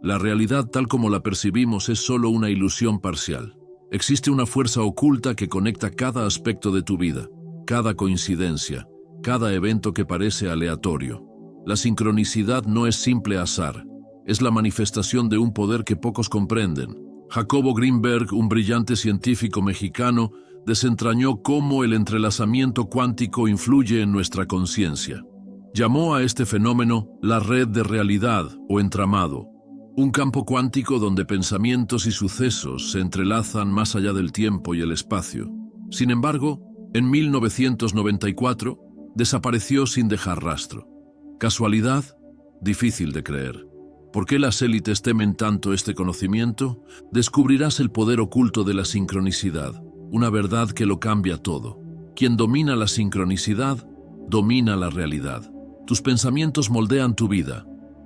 La realidad tal como la percibimos es solo una ilusión parcial. Existe una fuerza oculta que conecta cada aspecto de tu vida, cada coincidencia, cada evento que parece aleatorio. La sincronicidad no es simple azar, es la manifestación de un poder que pocos comprenden. Jacobo Greenberg, un brillante científico mexicano, desentrañó cómo el entrelazamiento cuántico influye en nuestra conciencia. Llamó a este fenómeno la red de realidad o entramado, un campo cuántico donde pensamientos y sucesos se entrelazan más allá del tiempo y el espacio. Sin embargo, en 1994 desapareció sin dejar rastro. ¿Casualidad? Difícil de creer. ¿Por qué las élites temen tanto este conocimiento? Descubrirás el poder oculto de la sincronicidad, una verdad que lo cambia todo. Quien domina la sincronicidad, domina la realidad. Tus pensamientos moldean tu vida.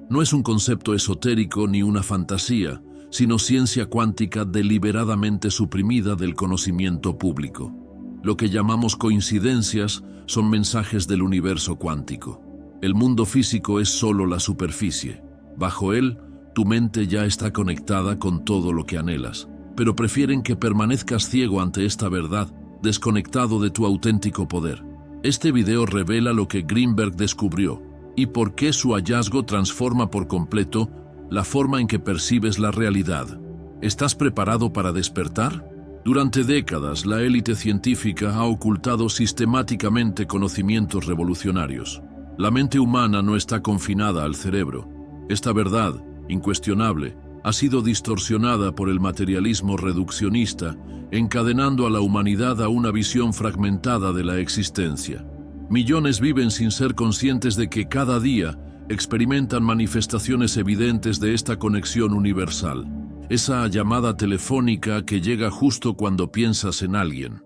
No es un concepto esotérico ni una fantasía, sino ciencia cuántica deliberadamente suprimida del conocimiento público. Lo que llamamos coincidencias son mensajes del universo cuántico. El mundo físico es solo la superficie. Bajo él, tu mente ya está conectada con todo lo que anhelas, pero prefieren que permanezcas ciego ante esta verdad, desconectado de tu auténtico poder. Este video revela lo que Greenberg descubrió y por qué su hallazgo transforma por completo la forma en que percibes la realidad. ¿Estás preparado para despertar? Durante décadas, la élite científica ha ocultado sistemáticamente conocimientos revolucionarios. La mente humana no está confinada al cerebro. Esta verdad, incuestionable, ha sido distorsionada por el materialismo reduccionista, encadenando a la humanidad a una visión fragmentada de la existencia. Millones viven sin ser conscientes de que cada día experimentan manifestaciones evidentes de esta conexión universal. Esa llamada telefónica que llega justo cuando piensas en alguien.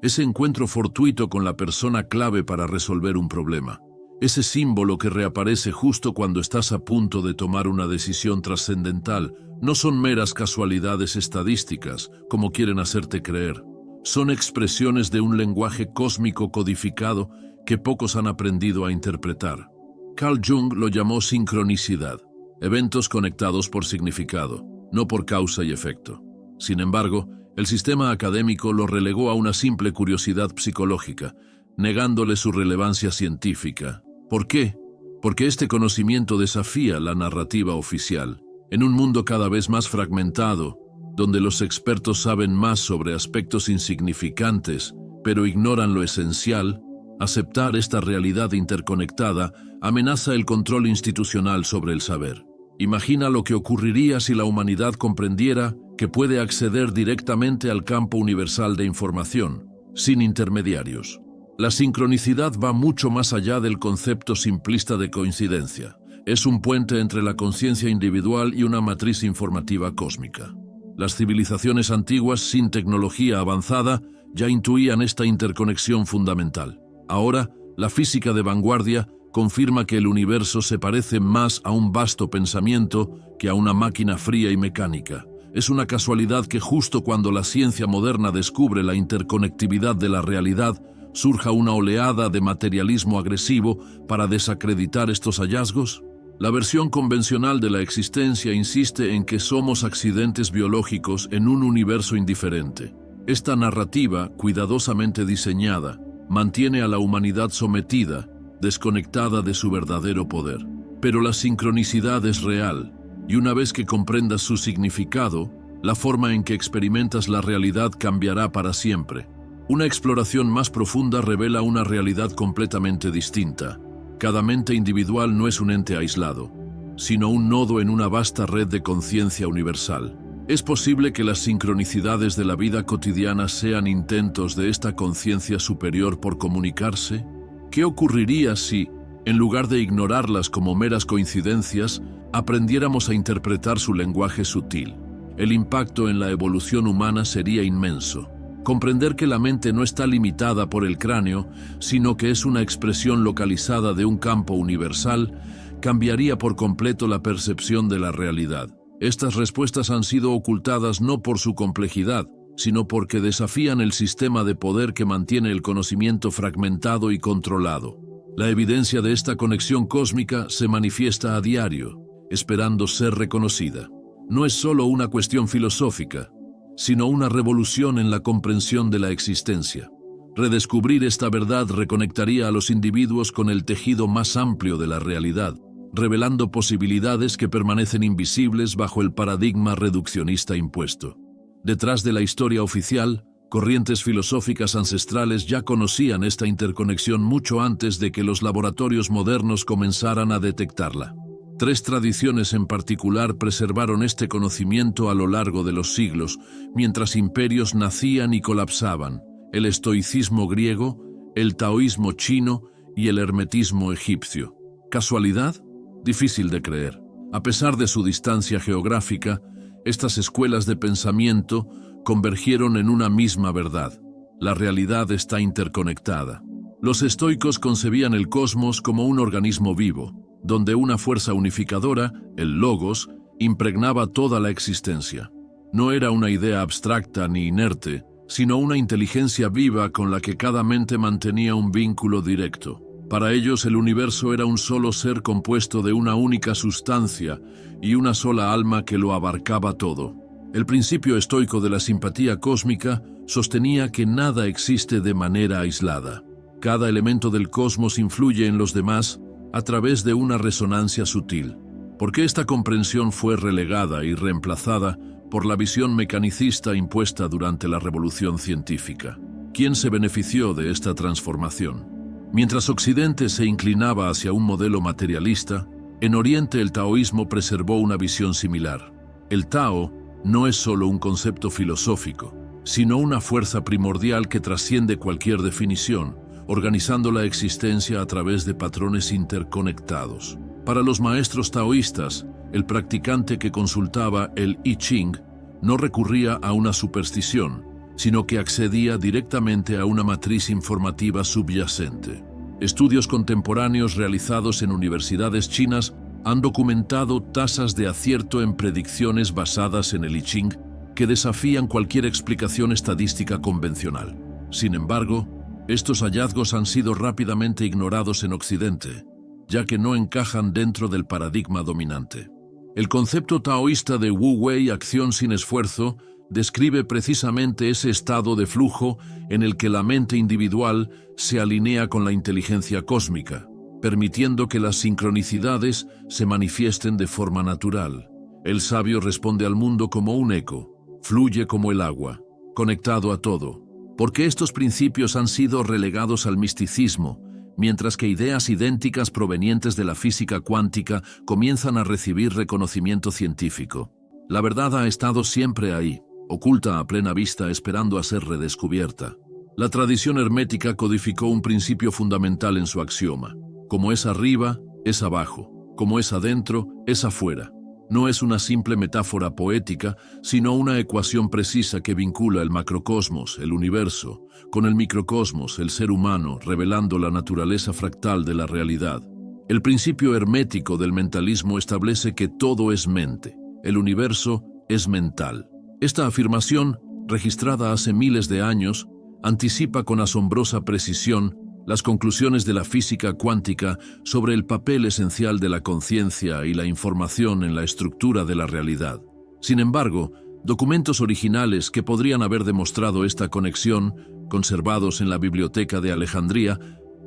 Ese encuentro fortuito con la persona clave para resolver un problema. Ese símbolo que reaparece justo cuando estás a punto de tomar una decisión trascendental. No son meras casualidades estadísticas, como quieren hacerte creer. Son expresiones de un lenguaje cósmico codificado que pocos han aprendido a interpretar. Carl Jung lo llamó sincronicidad, eventos conectados por significado, no por causa y efecto. Sin embargo, el sistema académico lo relegó a una simple curiosidad psicológica, negándole su relevancia científica. ¿Por qué? Porque este conocimiento desafía la narrativa oficial. En un mundo cada vez más fragmentado, donde los expertos saben más sobre aspectos insignificantes, pero ignoran lo esencial, aceptar esta realidad interconectada amenaza el control institucional sobre el saber. Imagina lo que ocurriría si la humanidad comprendiera que puede acceder directamente al campo universal de información, sin intermediarios. La sincronicidad va mucho más allá del concepto simplista de coincidencia. Es un puente entre la conciencia individual y una matriz informativa cósmica. Las civilizaciones antiguas sin tecnología avanzada ya intuían esta interconexión fundamental. Ahora, la física de vanguardia confirma que el universo se parece más a un vasto pensamiento que a una máquina fría y mecánica. Es una casualidad que justo cuando la ciencia moderna descubre la interconectividad de la realidad, surja una oleada de materialismo agresivo para desacreditar estos hallazgos. La versión convencional de la existencia insiste en que somos accidentes biológicos en un universo indiferente. Esta narrativa, cuidadosamente diseñada, mantiene a la humanidad sometida, desconectada de su verdadero poder. Pero la sincronicidad es real, y una vez que comprendas su significado, la forma en que experimentas la realidad cambiará para siempre. Una exploración más profunda revela una realidad completamente distinta. Cada mente individual no es un ente aislado, sino un nodo en una vasta red de conciencia universal. ¿Es posible que las sincronicidades de la vida cotidiana sean intentos de esta conciencia superior por comunicarse? ¿Qué ocurriría si, en lugar de ignorarlas como meras coincidencias, aprendiéramos a interpretar su lenguaje sutil? El impacto en la evolución humana sería inmenso. Comprender que la mente no está limitada por el cráneo, sino que es una expresión localizada de un campo universal, cambiaría por completo la percepción de la realidad. Estas respuestas han sido ocultadas no por su complejidad, sino porque desafían el sistema de poder que mantiene el conocimiento fragmentado y controlado. La evidencia de esta conexión cósmica se manifiesta a diario. esperando ser reconocida. No es solo una cuestión filosófica, sino una revolución en la comprensión de la existencia. Redescubrir esta verdad reconectaría a los individuos con el tejido más amplio de la realidad, revelando posibilidades que permanecen invisibles bajo el paradigma reduccionista impuesto. Detrás de la historia oficial, corrientes filosóficas ancestrales ya conocían esta interconexión mucho antes de que los laboratorios modernos comenzaran a detectarla. 3 tradiciones en particular preservaron este conocimiento a lo largo de los siglos, mientras imperios nacían y colapsaban: el estoicismo griego, el taoísmo chino y el hermetismo egipcio. ¿Casualidad? Difícil de creer. A pesar de su distancia geográfica, estas escuelas de pensamiento convergieron en una misma verdad: la realidad está interconectada. Los estoicos concebían el cosmos como un organismo vivo, donde una fuerza unificadora, el logos, impregnaba toda la existencia. No era una idea abstracta ni inerte, sino una inteligencia viva con la que cada mente mantenía un vínculo directo. Para ellos el universo era un solo ser compuesto de una única sustancia y una sola alma que lo abarcaba todo. El principio estoico de la simpatía cósmica sostenía que nada existe de manera aislada. Cada elemento del cosmos influye en los demás a través de una resonancia sutil. ¿Por qué esta comprensión fue relegada y reemplazada por la visión mecanicista impuesta durante la revolución científica? ¿Quién se benefició de esta transformación? Mientras Occidente se inclinaba hacia un modelo materialista, en Oriente el taoísmo preservó una visión similar. El Tao no es solo un concepto filosófico, sino una fuerza primordial que trasciende cualquier definición, organizando la existencia a través de patrones interconectados. Para los maestros taoístas, el practicante que consultaba el I Ching no recurría a una superstición, sino que accedía directamente a una matriz informativa subyacente. Estudios contemporáneos realizados en universidades chinas han documentado tasas de acierto en predicciones basadas en el I Ching que desafían cualquier explicación estadística convencional. Sin embargo, estos hallazgos han sido rápidamente ignorados en Occidente, ya que no encajan dentro del paradigma dominante. El concepto taoísta de Wu Wei, acción sin esfuerzo, describe precisamente ese estado de flujo en el que la mente individual se alinea con la inteligencia cósmica, permitiendo que las sincronicidades se manifiesten de forma natural. El sabio responde al mundo como un eco, fluye como el agua, conectado a todo. Porque estos principios han sido relegados al misticismo, mientras que ideas idénticas provenientes de la física cuántica comienzan a recibir reconocimiento científico. La verdad ha estado siempre ahí, oculta a plena vista, esperando a ser redescubierta. La tradición hermética codificó un principio fundamental en su axioma: como es arriba, es abajo; como es adentro, es afuera. No es una simple metáfora poética, sino una ecuación precisa que vincula el macrocosmos, el universo, con el microcosmos, el ser humano, revelando la naturaleza fractal de la realidad. El principio hermético del mentalismo establece que todo es mente, el universo es mental. Esta afirmación, registrada hace miles de años, anticipa con asombrosa precisión las conclusiones de la física cuántica sobre el papel esencial de la conciencia y la información en la estructura de la realidad. Sin embargo, documentos originales que podrían haber demostrado esta conexión, conservados en la Biblioteca de Alejandría,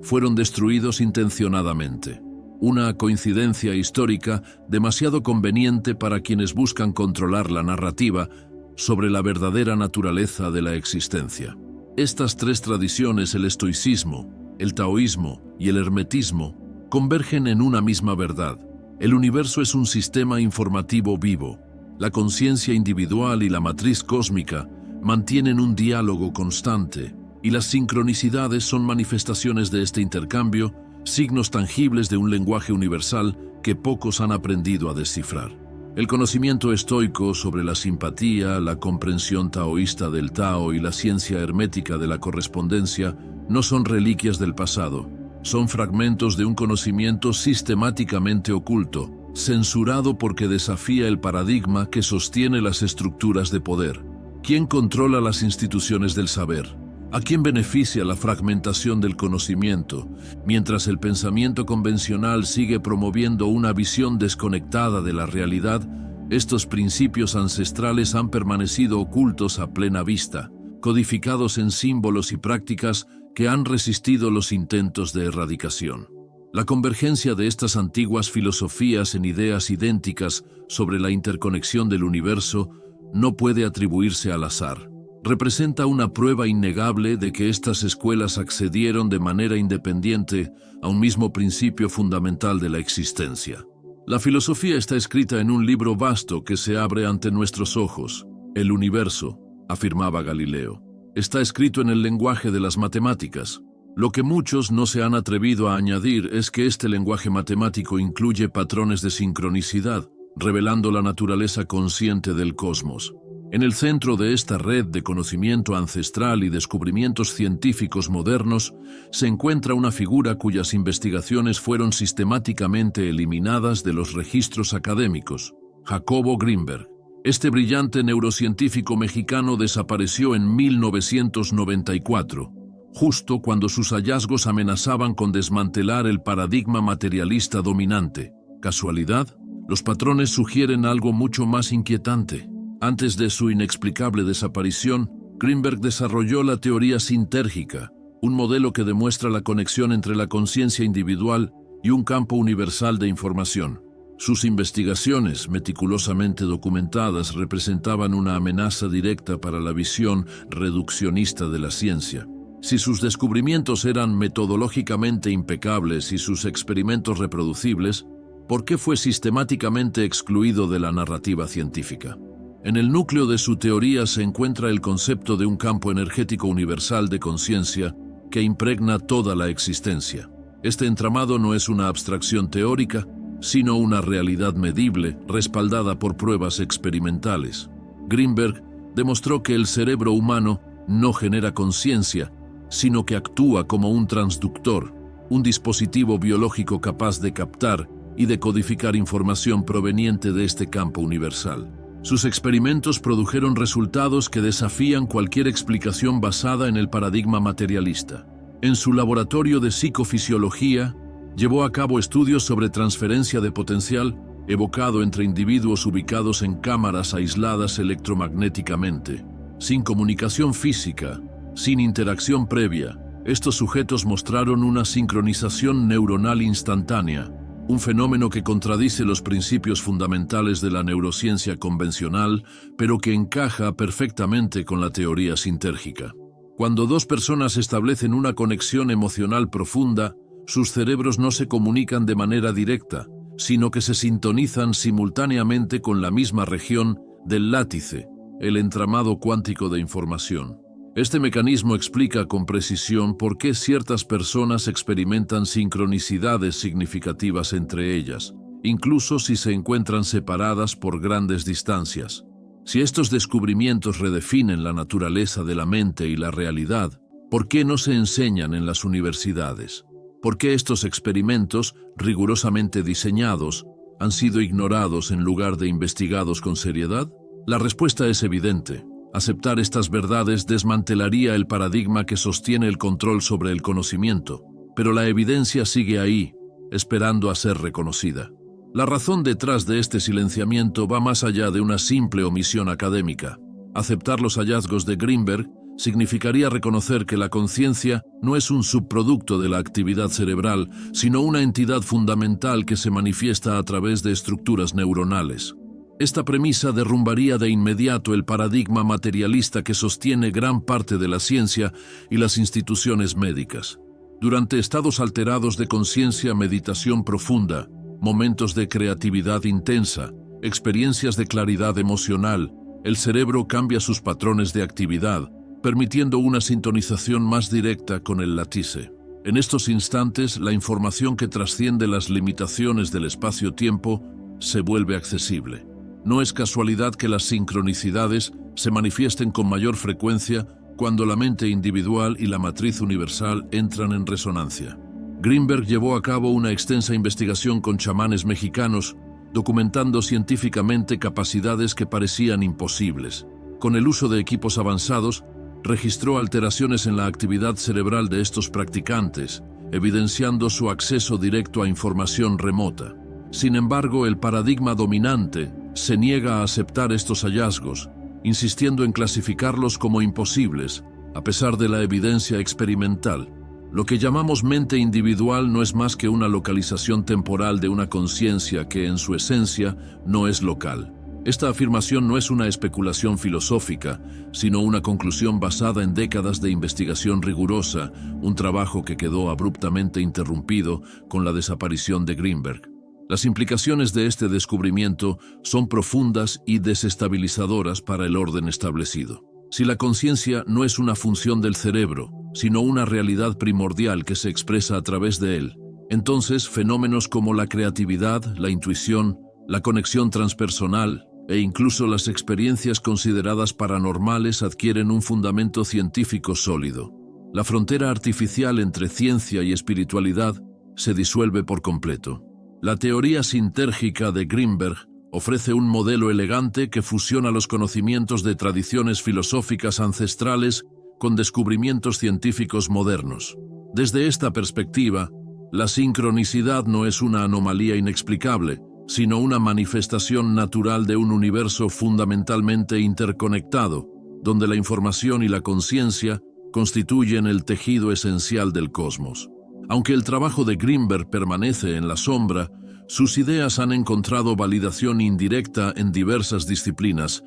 fueron destruidos intencionadamente. Una coincidencia histórica demasiado conveniente para quienes buscan controlar la narrativa sobre la verdadera naturaleza de la existencia. Estas 3 tradiciones, el estoicismo, el taoísmo y el hermetismo, convergen en una misma verdad: el universo es un sistema informativo vivo. La conciencia individual y la matriz cósmica mantienen un diálogo constante, y las sincronicidades son manifestaciones de este intercambio, signos tangibles de un lenguaje universal que pocos han aprendido a descifrar. El conocimiento estoico sobre la simpatía, la comprensión taoísta del Tao y la ciencia hermética de la correspondencia no son reliquias del pasado, son fragmentos de un conocimiento sistemáticamente oculto, censurado porque desafía el paradigma que sostiene las estructuras de poder. ¿Quién controla las instituciones del saber? ¿A quién beneficia la fragmentación del conocimiento, mientras el pensamiento convencional sigue promoviendo una visión desconectada de la realidad? Estos principios ancestrales han permanecido ocultos a plena vista, codificados en símbolos y prácticas que han resistido los intentos de erradicación. La convergencia de estas antiguas filosofías en ideas idénticas sobre la interconexión del universo no puede atribuirse al azar. Representa una prueba innegable de que estas escuelas accedieron de manera independiente a un mismo principio fundamental de la existencia. La filosofía está escrita en un libro vasto que se abre ante nuestros ojos. El universo, afirmaba Galileo, está escrito en el lenguaje de las matemáticas. Lo que muchos no se han atrevido a añadir es que este lenguaje matemático incluye patrones de sincronicidad, revelando la naturaleza consciente del cosmos. En el centro de esta red de conocimiento ancestral y descubrimientos científicos modernos se encuentra una figura cuyas investigaciones fueron sistemáticamente eliminadas de los registros académicos: Jacobo Grinberg. Este brillante neurocientífico mexicano desapareció en 1994, justo cuando sus hallazgos amenazaban con desmantelar el paradigma materialista dominante. ¿Casualidad? Los patrones sugieren algo mucho más inquietante. Antes de su inexplicable desaparición, Grinberg desarrolló la teoría sintérgica, un modelo que demuestra la conexión entre la conciencia individual y un campo universal de información. Sus investigaciones, meticulosamente documentadas, representaban una amenaza directa para la visión reduccionista de la ciencia. Si sus descubrimientos eran metodológicamente impecables y sus experimentos reproducibles, ¿por qué fue sistemáticamente excluido de la narrativa científica? En el núcleo de su teoría se encuentra el concepto de un campo energético universal de conciencia que impregna toda la existencia. Este entramado no es una abstracción teórica, sino una realidad medible, respaldada por pruebas experimentales. Grinberg demostró que el cerebro humano no genera conciencia, sino que actúa como un transductor, un dispositivo biológico capaz de captar y de codificar información proveniente de este campo universal. Sus experimentos produjeron resultados que desafían cualquier explicación basada en el paradigma materialista. En su laboratorio de psicofisiología, llevó a cabo estudios sobre transferencia de potencial evocado entre individuos ubicados en cámaras aisladas electromagnéticamente. Sin comunicación física, sin interacción previa, estos sujetos mostraron una sincronización neuronal instantánea, un fenómeno que contradice los principios fundamentales de la neurociencia convencional, pero que encaja perfectamente con la teoría sintérgica. Cuando dos personas establecen una conexión emocional profunda, sus cerebros no se comunican de manera directa, sino que se sintonizan simultáneamente con la misma región del látice, el entramado cuántico de información. Este mecanismo explica con precisión por qué ciertas personas experimentan sincronicidades significativas entre ellas, incluso si se encuentran separadas por grandes distancias. Si estos descubrimientos redefinen la naturaleza de la mente y la realidad, ¿por qué no se enseñan en las universidades? ¿Por qué estos experimentos, rigurosamente diseñados, han sido ignorados en lugar de investigados con seriedad? La respuesta es evidente. Aceptar estas verdades desmantelaría el paradigma que sostiene el control sobre el conocimiento, pero la evidencia sigue ahí, esperando a ser reconocida. La razón detrás de este silenciamiento va más allá de una simple omisión académica. Aceptar los hallazgos de Grinberg significaría reconocer que la conciencia no es un subproducto de la actividad cerebral, sino una entidad fundamental que se manifiesta a través de estructuras neuronales. Esta premisa derrumbaría de inmediato el paradigma materialista que sostiene gran parte de la ciencia y las instituciones médicas. Durante estados alterados de conciencia, meditación profunda, momentos de creatividad intensa, experiencias de claridad emocional, el cerebro cambia sus patrones de actividad, permitiendo una sintonización más directa con el látice. En estos instantes, la información que trasciende las limitaciones del espacio-tiempo se vuelve accesible. No es casualidad que las sincronicidades se manifiesten con mayor frecuencia cuando la mente individual y la matriz universal entran en resonancia. Grinberg llevó a cabo una extensa investigación con chamanes mexicanos, documentando científicamente capacidades que parecían imposibles. Con el uso de equipos avanzados, registró alteraciones en la actividad cerebral de estos practicantes, evidenciando su acceso directo a información remota. Sin embargo, el paradigma dominante se niega a aceptar estos hallazgos, insistiendo en clasificarlos como imposibles, a pesar de la evidencia experimental. Lo que llamamos mente individual no es más que una localización temporal de una conciencia que, en su esencia, no es local. Esta afirmación no es una especulación filosófica, sino una conclusión basada en décadas de investigación rigurosa, un trabajo que quedó abruptamente interrumpido con la desaparición de Greenberg. Las implicaciones de este descubrimiento son profundas y desestabilizadoras para el orden establecido. Si la conciencia no es una función del cerebro, sino una realidad primordial que se expresa a través de él, entonces fenómenos como la creatividad, la intuición, la conexión transpersonal e incluso las experiencias consideradas paranormales adquieren un fundamento científico sólido. La frontera artificial entre ciencia y espiritualidad se disuelve por completo. La teoría sintérgica de Greenberg ofrece un modelo elegante que fusiona los conocimientos de tradiciones filosóficas ancestrales con descubrimientos científicos modernos. Desde esta perspectiva, la sincronicidad no es una anomalía inexplicable, sino una manifestación natural de un universo fundamentalmente interconectado, donde la información y la conciencia constituyen el tejido esencial del cosmos. Aunque el trabajo de Greenberg permanece en la sombra, sus ideas han encontrado validación indirecta en diversas disciplinas,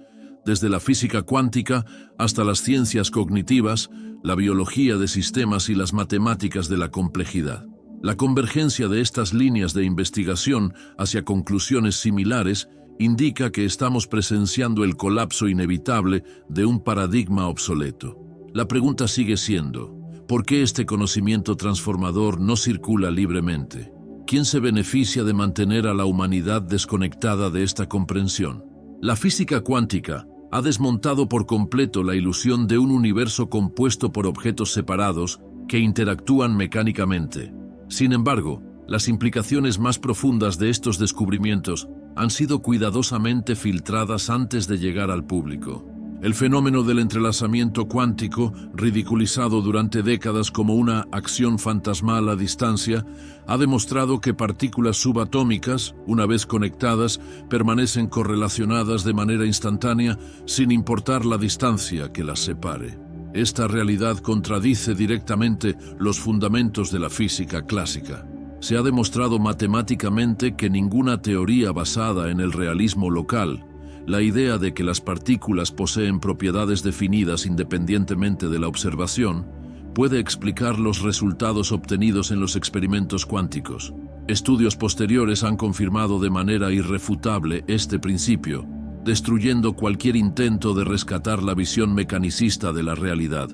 desde la física cuántica hasta las ciencias cognitivas, la biología de sistemas y las matemáticas de la complejidad. La convergencia de estas líneas de investigación hacia conclusiones similares indica que estamos presenciando el colapso inevitable de un paradigma obsoleto. La pregunta sigue siendo: ¿por qué este conocimiento transformador no circula libremente? ¿Quién se beneficia de mantener a la humanidad desconectada de esta comprensión? La física cuántica ha desmontado por completo la ilusión de un universo compuesto por objetos separados que interactúan mecánicamente. Sin embargo, las implicaciones más profundas de estos descubrimientos han sido cuidadosamente filtradas antes de llegar al público. El fenómeno del entrelazamiento cuántico, ridiculizado durante décadas como una acción fantasmal a distancia, ha demostrado que partículas subatómicas, una vez conectadas, permanecen correlacionadas de manera instantánea sin importar la distancia que las separe. Esta realidad contradice directamente los fundamentos de la física clásica. Se ha demostrado matemáticamente que ninguna teoría basada en el realismo local, la idea de que las partículas poseen propiedades definidas independientemente de la observación, puede explicar los resultados obtenidos en los experimentos cuánticos. Estudios posteriores han confirmado de manera irrefutable este principio, destruyendo cualquier intento de rescatar la visión mecanicista de la realidad.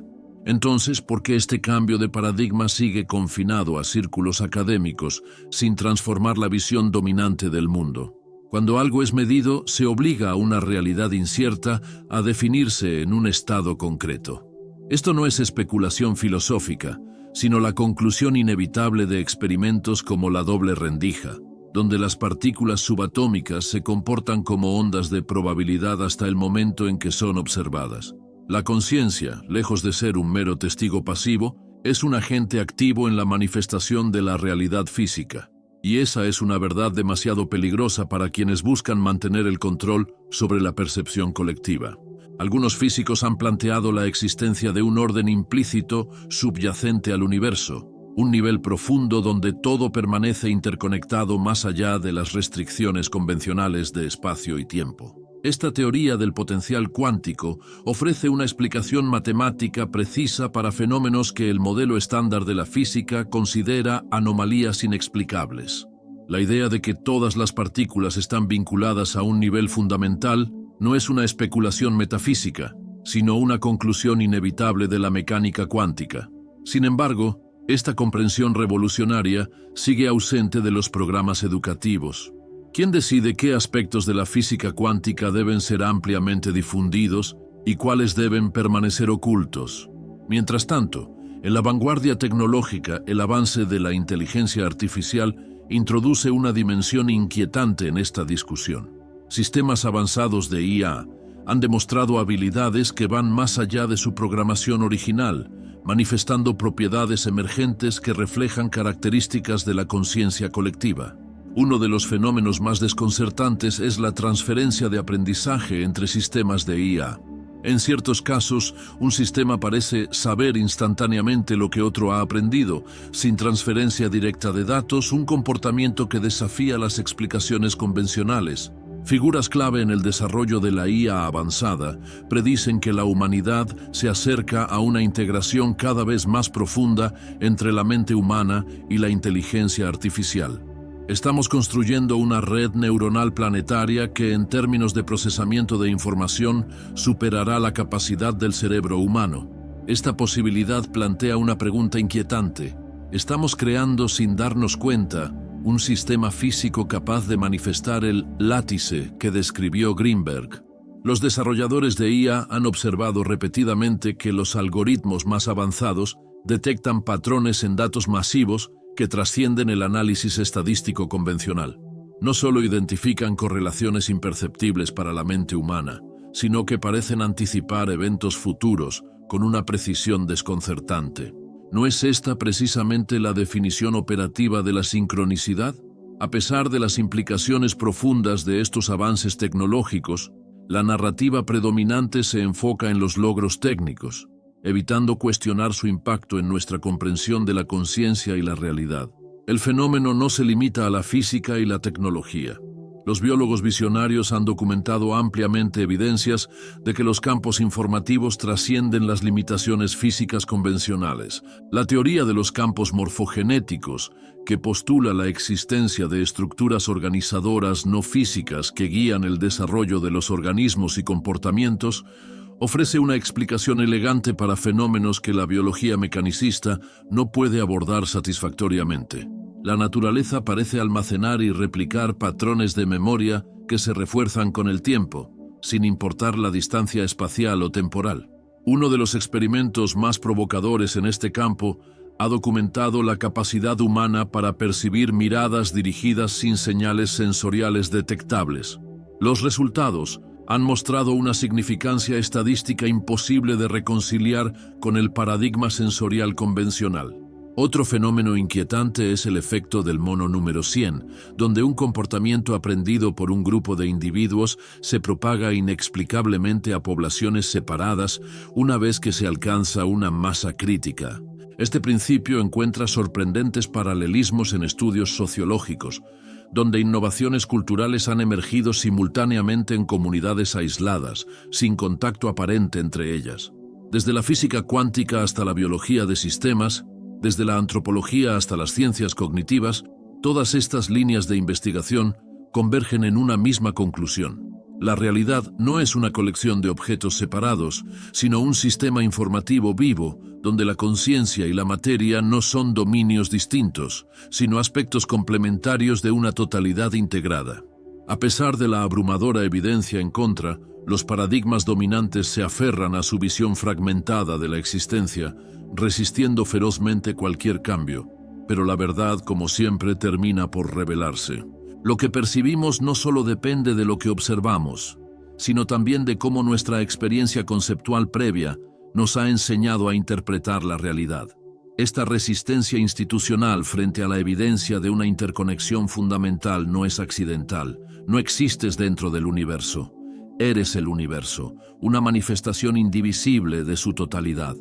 Entonces, ¿por qué este cambio de paradigma sigue confinado a círculos académicos sin transformar la visión dominante del mundo? Cuando algo es medido, se obliga a una realidad incierta a definirse en un estado concreto. Esto no es especulación filosófica, sino la conclusión inevitable de experimentos como la doble rendija, donde las partículas subatómicas se comportan como ondas de probabilidad hasta el momento en que son observadas. La conciencia, lejos de ser un mero testigo pasivo, es un agente activo en la manifestación de la realidad física. Y esa es una verdad demasiado peligrosa para quienes buscan mantener el control sobre la percepción colectiva. Algunos físicos han planteado la existencia de un orden implícito subyacente al universo, un nivel profundo donde todo permanece interconectado más allá de las restricciones convencionales de espacio y tiempo. Esta teoría del potencial cuántico ofrece una explicación matemática precisa para fenómenos que el modelo estándar de la física considera anomalías inexplicables. La idea de que todas las partículas están vinculadas a un nivel fundamental no es una especulación metafísica, sino una conclusión inevitable de la mecánica cuántica. Sin embargo, esta comprensión revolucionaria sigue ausente de los programas educativos. ¿Quién decide qué aspectos de la física cuántica deben ser ampliamente difundidos y cuáles deben permanecer ocultos? Mientras tanto, en la vanguardia tecnológica, el avance de la inteligencia artificial introduce una dimensión inquietante en esta discusión. Sistemas avanzados de IA Han demostrado habilidades que van más allá de su programación original, manifestando propiedades emergentes que reflejan características de la conciencia colectiva. Uno de los fenómenos más desconcertantes es la transferencia de aprendizaje entre sistemas de IA. En ciertos casos, un sistema parece saber instantáneamente lo que otro ha aprendido, sin transferencia directa de datos, un comportamiento que desafía las explicaciones convencionales. Figuras clave en el desarrollo de la IA avanzada predicen que la humanidad se acerca a una integración cada vez más profunda entre la mente humana y la inteligencia artificial. Estamos construyendo una red neuronal planetaria que, en términos de procesamiento de información, superará la capacidad del cerebro humano. Esta posibilidad plantea una pregunta inquietante. ¿Estamos creando, sin darnos cuenta, un sistema físico capaz de manifestar el látice que describió Greenberg? Los desarrolladores de IA han observado repetidamente que los algoritmos más avanzados detectan patrones en datos masivos que trascienden el análisis estadístico convencional. No solo identifican correlaciones imperceptibles para la mente humana, sino que parecen anticipar eventos futuros con una precisión desconcertante. ¿No es esta precisamente la definición operativa de la sincronicidad? A pesar de las implicaciones profundas de estos avances tecnológicos, la narrativa predominante se enfoca en los logros técnicos, evitando cuestionar su impacto en nuestra comprensión de la conciencia y la realidad. El fenómeno no se limita a la física y la tecnología. Los biólogos visionarios han documentado ampliamente evidencias de que los campos informativos trascienden las limitaciones físicas convencionales. La teoría de los campos morfogenéticos, que postula la existencia de estructuras organizadoras no físicas que guían el desarrollo de los organismos y comportamientos, ofrece una explicación elegante para fenómenos que la biología mecanicista no puede abordar satisfactoriamente. La naturaleza parece almacenar y replicar patrones de memoria que se refuerzan con el tiempo, sin importar la distancia espacial o temporal. Uno de los experimentos más provocadores en este campo ha documentado la capacidad humana para percibir miradas dirigidas sin señales sensoriales detectables. Los resultados han mostrado una significancia estadística imposible de reconciliar con el paradigma sensorial convencional. Otro fenómeno inquietante es el efecto del mono número 100, donde un comportamiento aprendido por un grupo de individuos se propaga inexplicablemente a poblaciones separadas una vez que se alcanza una masa crítica. Este principio encuentra sorprendentes paralelismos en estudios sociológicos, donde innovaciones culturales han emergido simultáneamente en comunidades aisladas, sin contacto aparente entre ellas. Desde la física cuántica hasta la biología de sistemas, desde la antropología hasta las ciencias cognitivas, todas estas líneas de investigación convergen en una misma conclusión. La realidad no es una colección de objetos separados, sino un sistema informativo vivo, donde la conciencia y la materia no son dominios distintos, sino aspectos complementarios de una totalidad integrada. A pesar de la abrumadora evidencia en contra, los paradigmas dominantes se aferran a su visión fragmentada de la existencia, resistiendo ferozmente cualquier cambio. Pero la verdad, como siempre, termina por revelarse. Lo que percibimos no solo depende de lo que observamos, sino también de cómo nuestra experiencia conceptual previa nos ha enseñado a interpretar la realidad. Esta resistencia institucional frente a la evidencia de una interconexión fundamental no es accidental. No existes dentro del universo. Eres el universo, una manifestación indivisible de su totalidad.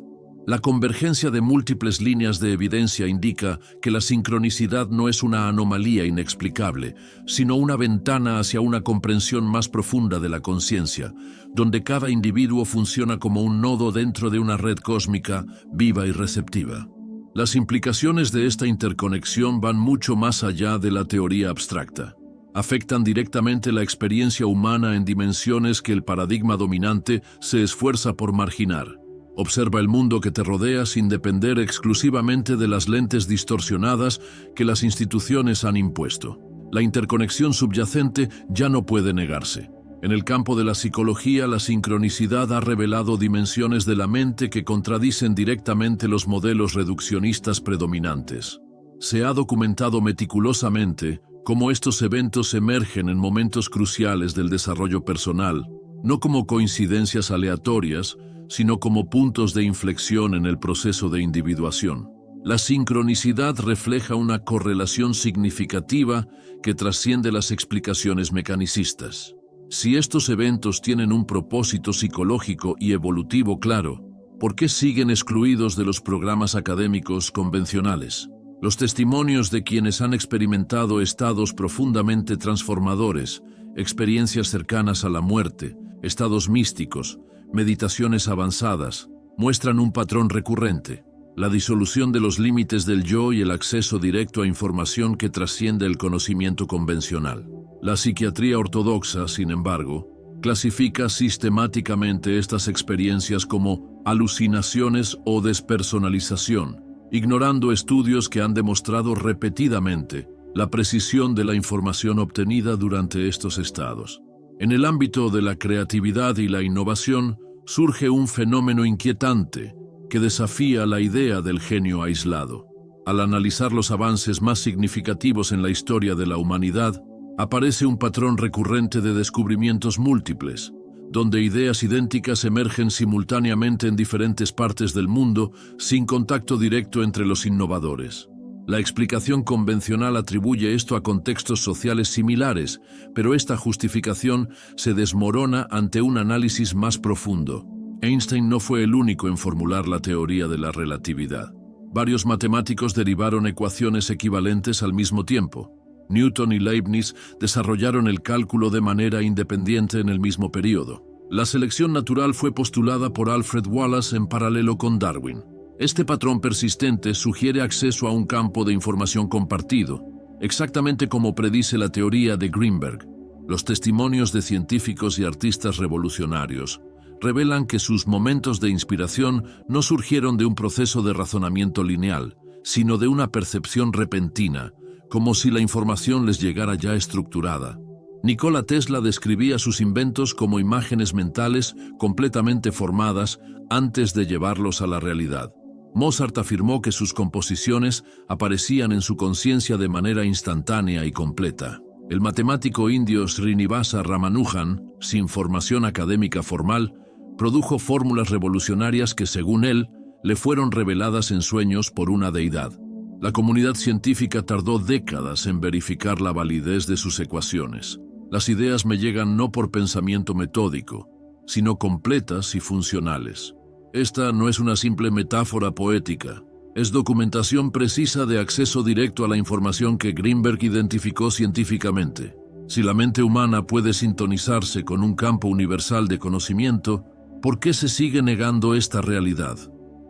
La convergencia de múltiples líneas de evidencia indica que la sincronicidad no es una anomalía inexplicable, sino una ventana hacia una comprensión más profunda de la conciencia, donde cada individuo funciona como un nodo dentro de una red cósmica viva y receptiva. Las implicaciones de esta interconexión van mucho más allá de la teoría abstracta. Afectan directamente la experiencia humana en dimensiones que el paradigma dominante se esfuerza por marginar. Observa el mundo que te rodea sin depender exclusivamente de las lentes distorsionadas que las instituciones han impuesto. La interconexión subyacente ya no puede negarse. En el campo de la psicología, la sincronicidad ha revelado dimensiones de la mente que contradicen directamente los modelos reduccionistas predominantes. Se ha documentado meticulosamente cómo estos eventos emergen en momentos cruciales del desarrollo personal, no como coincidencias aleatorias, sino como puntos de inflexión en el proceso de individuación. La sincronicidad refleja una correlación significativa que trasciende las explicaciones mecanicistas. Si estos eventos tienen un propósito psicológico y evolutivo claro, ¿por qué siguen excluidos de los programas académicos convencionales? Los testimonios de quienes han experimentado estados profundamente transformadores, experiencias cercanas a la muerte, estados místicos, meditaciones avanzadas, muestran un patrón recurrente: la disolución de los límites del yo y el acceso directo a información que trasciende el conocimiento convencional. La psiquiatría ortodoxa, sin embargo, clasifica sistemáticamente estas experiencias como alucinaciones o despersonalización, ignorando estudios que han demostrado repetidamente la precisión de la información obtenida durante estos estados. En el ámbito de la creatividad y la innovación, surge un fenómeno inquietante que desafía la idea del genio aislado. Al analizar los avances más significativos en la historia de la humanidad, aparece un patrón recurrente de descubrimientos múltiples, donde ideas idénticas emergen simultáneamente en diferentes partes del mundo sin contacto directo entre los innovadores. La explicación convencional atribuye esto a contextos sociales similares, pero esta justificación se desmorona ante un análisis más profundo. Einstein no fue el único en formular la teoría de la relatividad. Varios matemáticos derivaron ecuaciones equivalentes al mismo tiempo. Newton y Leibniz desarrollaron el cálculo de manera independiente en el mismo periodo. La selección natural fue postulada por Alfred Wallace en paralelo con Darwin. Este patrón persistente sugiere acceso a un campo de información compartido, exactamente como predice la teoría de Greenberg. Los testimonios de científicos y artistas revolucionarios revelan que sus momentos de inspiración no surgieron de un proceso de razonamiento lineal, sino de una percepción repentina, como si la información les llegara ya estructurada. Nikola Tesla describía sus inventos como imágenes mentales completamente formadas antes de llevarlos a la realidad. Mozart afirmó que sus composiciones aparecían en su conciencia de manera instantánea y completa. El matemático indio Srinivasa Ramanujan, sin formación académica formal, produjo fórmulas revolucionarias que, según él, le fueron reveladas en sueños por una deidad. La comunidad científica tardó décadas en verificar la validez de sus ecuaciones. Las ideas me llegan no por pensamiento metódico, sino completas y funcionales. Esta no es una simple metáfora poética, es documentación precisa de acceso directo a la información que Greenberg identificó científicamente. Si la mente humana puede sintonizarse con un campo universal de conocimiento, ¿por qué se sigue negando esta realidad?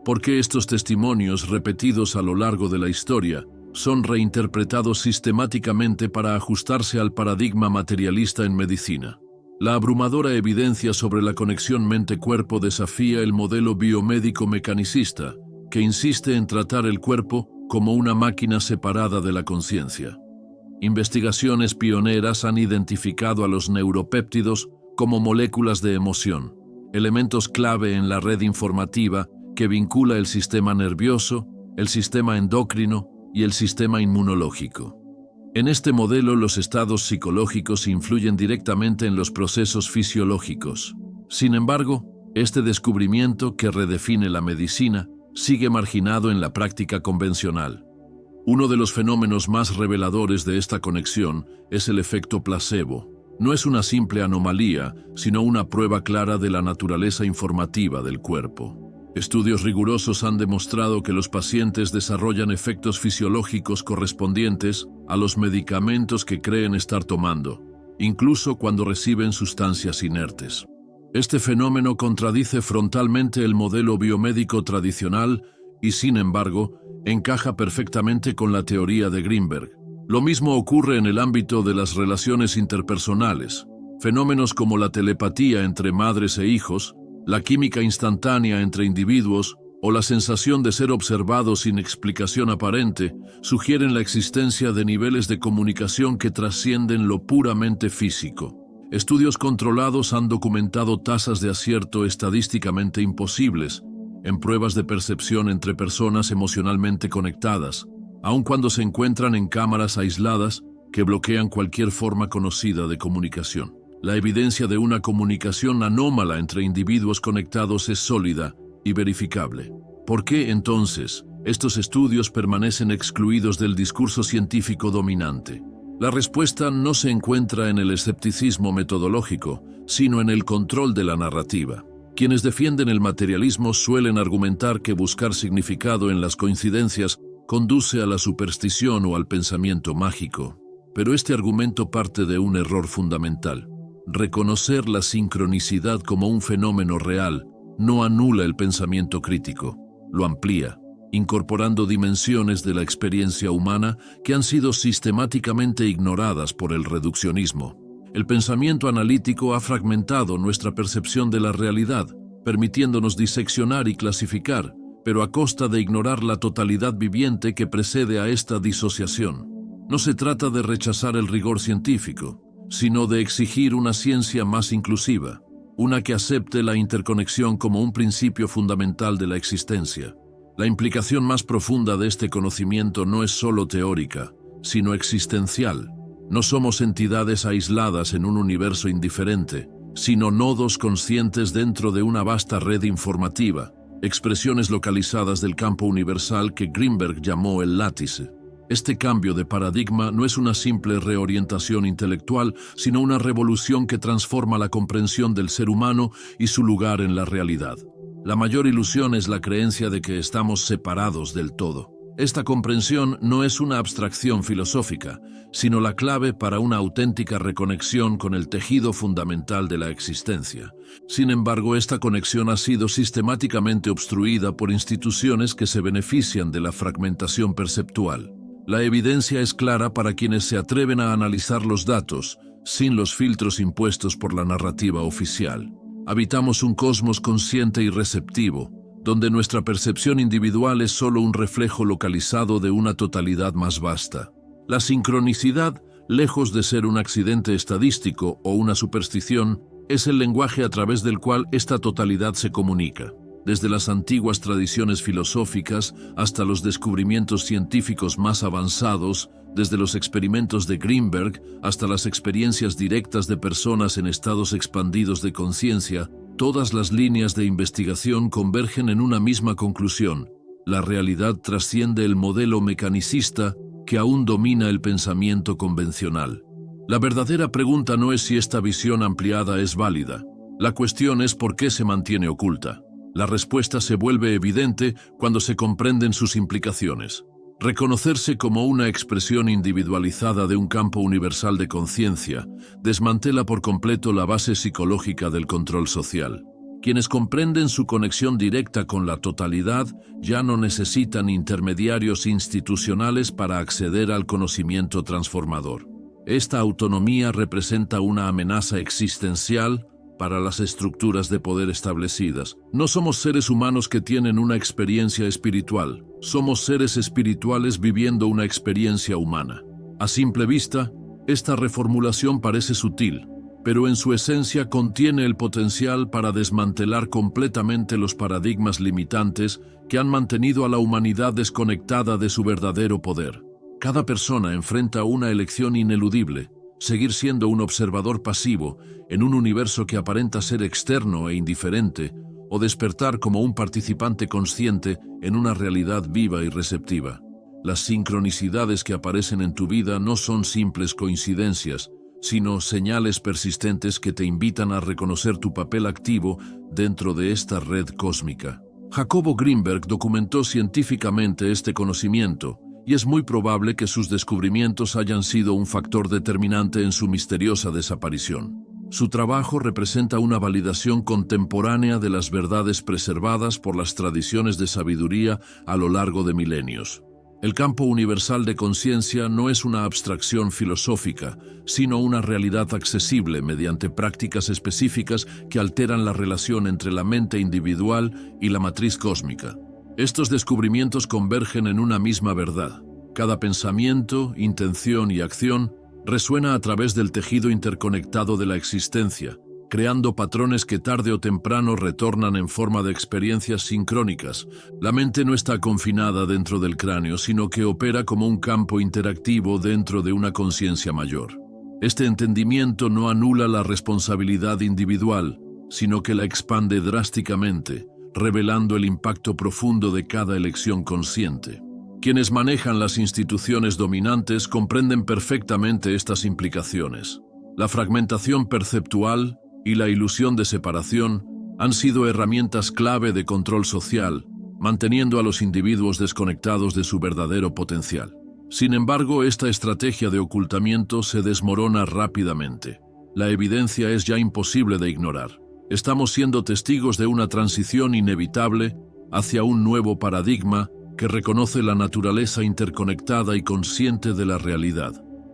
¿Por qué estos testimonios repetidos a lo largo de la historia son reinterpretados sistemáticamente para ajustarse al paradigma materialista en medicina? La abrumadora evidencia sobre la conexión mente-cuerpo desafía el modelo biomédico mecanicista, que insiste en tratar el cuerpo como una máquina separada de la conciencia. Investigaciones pioneras han identificado a los neuropéptidos como moléculas de emoción, elementos clave en la red informativa que vincula el sistema nervioso, el sistema endocrino y el sistema inmunológico. En este modelo, los estados psicológicos influyen directamente en los procesos fisiológicos. Sin embargo, este descubrimiento, que redefine la medicina, sigue marginado en la práctica convencional. Uno de los fenómenos más reveladores de esta conexión es el efecto placebo. No es una simple anomalía, sino una prueba clara de la naturaleza informativa del cuerpo. Estudios rigurosos han demostrado que los pacientes desarrollan efectos fisiológicos correspondientes a los medicamentos que creen estar tomando, incluso cuando reciben sustancias inertes. Este fenómeno contradice frontalmente el modelo biomédico tradicional y, sin embargo, encaja perfectamente con la teoría de Greenberg. Lo mismo ocurre en el ámbito de las relaciones interpersonales. Fenómenos como la telepatía entre madres e hijos, la química instantánea entre individuos o la sensación de ser observado sin explicación aparente sugieren la existencia de niveles de comunicación que trascienden lo puramente físico. Estudios controlados han documentado tasas de acierto estadísticamente imposibles en pruebas de percepción entre personas emocionalmente conectadas, aun cuando se encuentran en cámaras aisladas que bloquean cualquier forma conocida de comunicación. La evidencia de una comunicación anómala entre individuos conectados es sólida y verificable. ¿Por qué, entonces, estos estudios permanecen excluidos del discurso científico dominante? La respuesta no se encuentra en el escepticismo metodológico, sino en el control de la narrativa. Quienes defienden el materialismo suelen argumentar que buscar significado en las coincidencias conduce a la superstición o al pensamiento mágico. Pero este argumento parte de un error fundamental. Reconocer la sincronicidad como un fenómeno real no anula el pensamiento crítico, lo amplía, incorporando dimensiones de la experiencia humana que han sido sistemáticamente ignoradas por el reduccionismo. El pensamiento analítico ha fragmentado nuestra percepción de la realidad, permitiéndonos diseccionar y clasificar, pero a costa de ignorar la totalidad viviente que precede a esta disociación. No se trata de rechazar el rigor científico, sino de exigir una ciencia más inclusiva, una que acepte la interconexión como un principio fundamental de la existencia. La implicación más profunda de este conocimiento no es solo teórica, sino existencial. No somos entidades aisladas en un universo indiferente, sino nodos conscientes dentro de una vasta red informativa, expresiones localizadas del campo universal que Greenberg llamó el látice. Este cambio de paradigma no es una simple reorientación intelectual, sino una revolución que transforma la comprensión del ser humano y su lugar en la realidad. La mayor ilusión es la creencia de que estamos separados del todo. Esta comprensión no es una abstracción filosófica, sino la clave para una auténtica reconexión con el tejido fundamental de la existencia. Sin embargo, esta conexión ha sido sistemáticamente obstruida por instituciones que se benefician de la fragmentación perceptual. La evidencia es clara para quienes se atreven a analizar los datos, sin los filtros impuestos por la narrativa oficial. Habitamos un cosmos consciente y receptivo, donde nuestra percepción individual es solo un reflejo localizado de una totalidad más vasta. La sincronicidad, lejos de ser un accidente estadístico o una superstición, es el lenguaje a través del cual esta totalidad se comunica. Desde las antiguas tradiciones filosóficas hasta los descubrimientos científicos más avanzados, desde los experimentos de Greenberg hasta las experiencias directas de personas en estados expandidos de conciencia, todas las líneas de investigación convergen en una misma conclusión: la realidad trasciende el modelo mecanicista que aún domina el pensamiento convencional. La verdadera pregunta no es si esta visión ampliada es válida. La cuestión es por qué se mantiene oculta. La respuesta se vuelve evidente cuando se comprenden sus implicaciones. Reconocerse como una expresión individualizada de un campo universal de conciencia desmantela por completo la base psicológica del control social. Quienes comprenden su conexión directa con la totalidad ya no necesitan intermediarios institucionales para acceder al conocimiento transformador. Esta autonomía representa una amenaza existencial para las estructuras de poder establecidas. No somos seres humanos que tienen una experiencia espiritual, somos seres espirituales viviendo una experiencia humana. A simple vista, esta reformulación parece sutil, pero en su esencia contiene el potencial para desmantelar completamente los paradigmas limitantes que han mantenido a la humanidad desconectada de su verdadero poder. Cada persona enfrenta una elección ineludible: seguir siendo un observador pasivo en un universo que aparenta ser externo e indiferente, o despertar como un participante consciente en una realidad viva y receptiva. Las sincronicidades que aparecen en tu vida no son simples coincidencias, sino señales persistentes que te invitan a reconocer tu papel activo dentro de esta red cósmica. Jacobo Greenberg documentó científicamente este conocimiento, y es muy probable que sus descubrimientos hayan sido un factor determinante en su misteriosa desaparición. Su trabajo representa una validación contemporánea de las verdades preservadas por las tradiciones de sabiduría a lo largo de milenios. El campo universal de conciencia no es una abstracción filosófica, sino una realidad accesible mediante prácticas específicas que alteran la relación entre la mente individual y la matriz cósmica. Estos descubrimientos convergen en una misma verdad. Cada pensamiento, intención y acción resuena a través del tejido interconectado de la existencia, creando patrones que tarde o temprano retornan en forma de experiencias sincrónicas. La mente no está confinada dentro del cráneo, sino que opera como un campo interactivo dentro de una conciencia mayor. Este entendimiento no anula la responsabilidad individual, sino que la expande drásticamente, revelando el impacto profundo de cada elección consciente. Quienes manejan las instituciones dominantes comprenden perfectamente estas implicaciones. La fragmentación perceptual y la ilusión de separación han sido herramientas clave de control social, manteniendo a los individuos desconectados de su verdadero potencial. Sin embargo, esta estrategia de ocultamiento se desmorona rápidamente. La evidencia es ya imposible de ignorar. Estamos siendo testigos de una transición inevitable hacia un nuevo paradigma que reconoce la naturaleza interconectada y consciente de la realidad.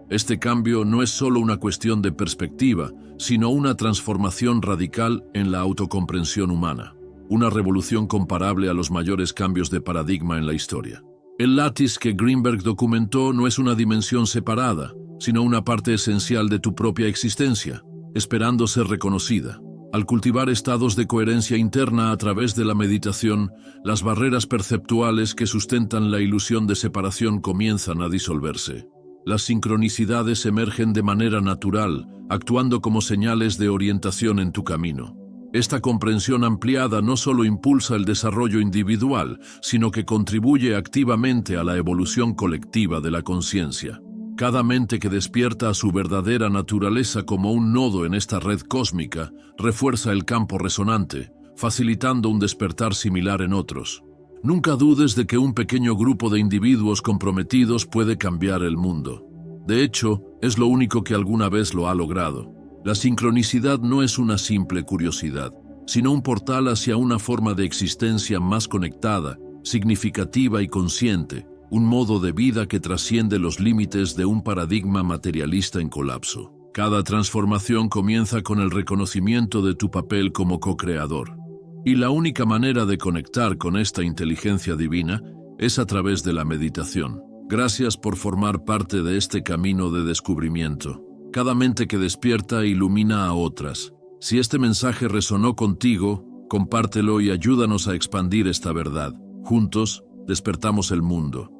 Este cambio no es solo una cuestión de perspectiva, sino una transformación radical en la autocomprensión humana, una revolución comparable a los mayores cambios de paradigma en la historia. El látiz que Greenberg documentó no es una dimensión separada, sino una parte esencial de tu propia existencia, esperando ser reconocida. Al cultivar estados de coherencia interna a través de la meditación, las barreras perceptuales que sustentan la ilusión de separación comienzan a disolverse. Las sincronicidades emergen de manera natural, actuando como señales de orientación en tu camino. Esta comprensión ampliada no solo impulsa el desarrollo individual, sino que contribuye activamente a la evolución colectiva de la conciencia. Cada mente que despierta a su verdadera naturaleza como un nodo en esta red cósmica refuerza el campo resonante, facilitando un despertar similar en otros. Nunca dudes de que un pequeño grupo de individuos comprometidos puede cambiar el mundo. De hecho, es lo único que alguna vez lo ha logrado. La sincronicidad no es una simple curiosidad, sino un portal hacia una forma de existencia más conectada, significativa y consciente, un modo de vida que trasciende los límites de un paradigma materialista en colapso. Cada transformación comienza con el reconocimiento de tu papel como co-creador. Y la única manera de conectar con esta inteligencia divina es a través de la meditación. Gracias por formar parte de este camino de descubrimiento. Cada mente que despierta ilumina a otras. Si este mensaje resonó contigo, compártelo y ayúdanos a expandir esta verdad. Juntos, despertamos el mundo.